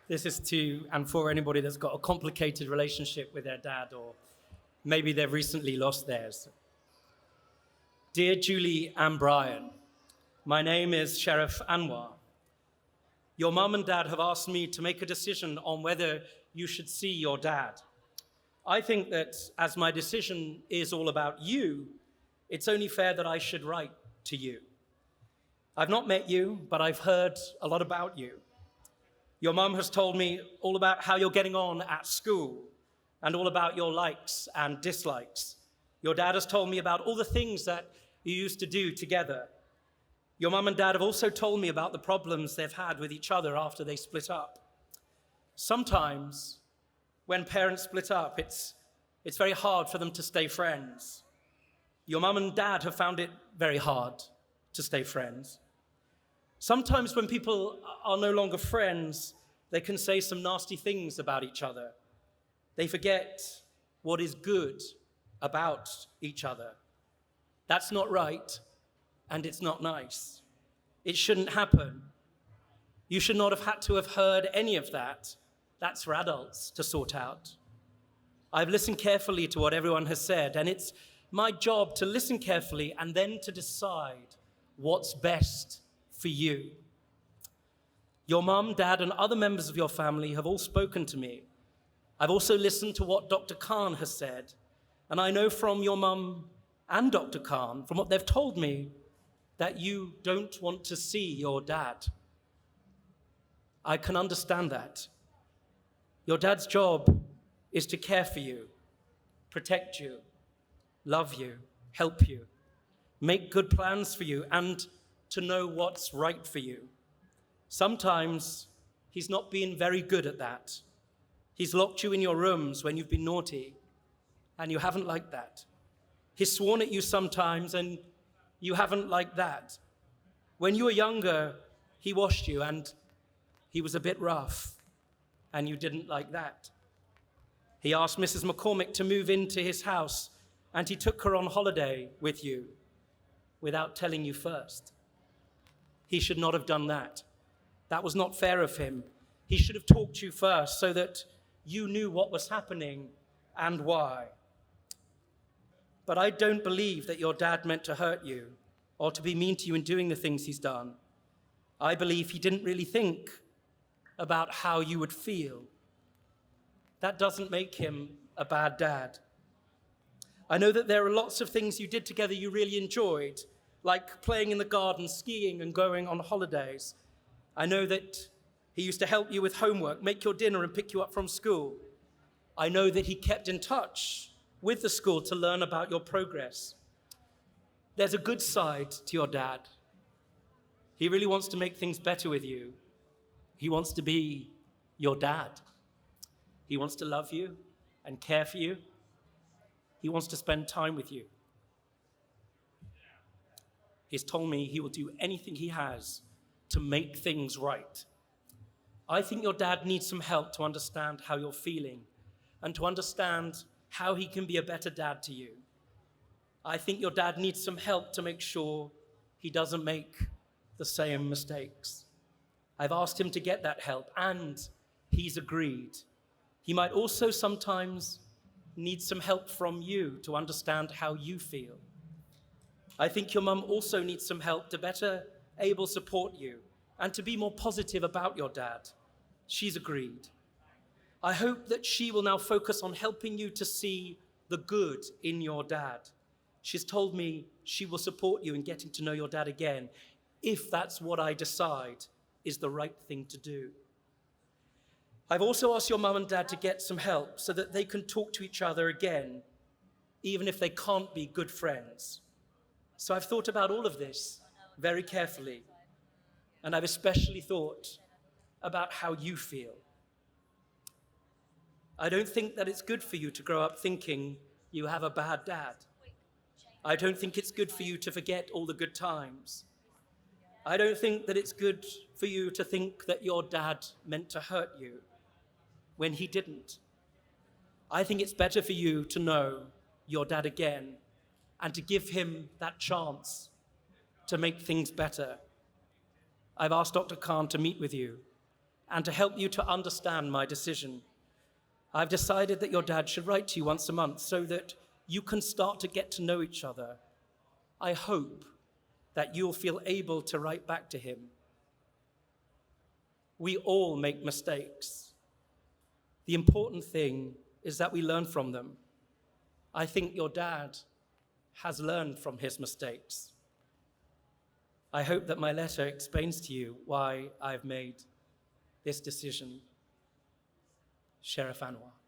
This is to and for anybody that's got a complicated relationship with their dad, or maybe they've recently lost theirs. Dear Julie and Brian, my name is Sheriff Anwar. Your mum and dad have asked me to make a decision on whether you should see your dad. I think that as my decision is all about you, it's only fair that I should write to you. I've not met you, but I've heard a lot about you. Your mum has told me all about how you're getting on at school and all about your likes and dislikes. Your dad has told me about all the things that you used to do together. Your mum and dad have also told me about the problems they've had with each other after they split up. Sometimes when parents split up, it's very hard for them to stay friends. Your mum and dad have found it very hard to stay friends. Sometimes when people are no longer friends, they can say some nasty things about each other. They forget what is good about each other. That's not right, and it's not nice. It shouldn't happen. You should not have had to have heard any of that. That's for adults to sort out. I've listened carefully to what everyone has said, and it's my job to listen carefully and then to decide what's best for you. Your mum, dad, and other members of your family have all spoken to me. I've also listened to what Dr. Khan has said, and I know from your mum and Dr. Khan, from what they've told me, that you don't want to see your dad. I can understand that. Your dad's job is to care for you, protect you, love you, help you, make good plans for you, and to know what's right for you. Sometimes he's not been very good at that. He's locked you in your rooms when you've been naughty, and you haven't liked that. He's sworn at you sometimes, and you haven't liked that. When you were younger, he washed you, and he was a bit rough, and you didn't like that. He asked Mrs. McCormick to move into his house, and he took her on holiday with you without telling you first. He should not have done that. That was not fair of him. He should have talked to you first so that you knew what was happening and why. But I don't believe that your dad meant to hurt you or to be mean to you in doing the things he's done. I believe he didn't really think about how you would feel. That doesn't make him a bad dad. I know that there are lots of things you did together you really enjoyed, like playing in the garden, skiing, and going on holidays. I know that he used to help you with homework, make your dinner, and pick you up from school. I know that he kept in touch with the school to learn about your progress. There's a good side to your dad. He really wants to make things better with you. He wants to be your dad. He wants to love you and care for you. He wants to spend time with you. He's told me he will do anything he has to make things right. I think your dad needs some help to understand how you're feeling and to understand how he can be a better dad to you. I think your dad needs some help to make sure he doesn't make the same mistakes. I've asked him to get that help, and he's agreed. He might also sometimes need some help from you to understand how you feel. I think your mum also needs some help to better able support you and to be more positive about your dad. She's agreed. I hope that she will now focus on helping you to see the good in your dad. She's told me she will support you in getting to know your dad again, if that's what I decide is the right thing to do. I've also asked your mum and dad to get some help so that they can talk to each other again, even if they can't be good friends. So I've thought about all of this very carefully, and I've especially thought about how you feel. I don't think that it's good for you to grow up thinking you have a bad dad. I don't think it's good for you to forget all the good times. I don't think that it's good for you to think that your dad meant to hurt you when he didn't. I think it's better for you to know your dad again and to give him that chance to make things better. I've asked Dr. Khan to meet with you, and to help you to understand my decision, I've decided that your dad should write to you once a month so that you can start to get to know each other. I hope that you'll feel able to write back to him. We all make mistakes. The important thing is that we learn from them. I think your dad has learned from his mistakes. I hope that my letter explains to you why I've made this decision. Sheriff Anwar.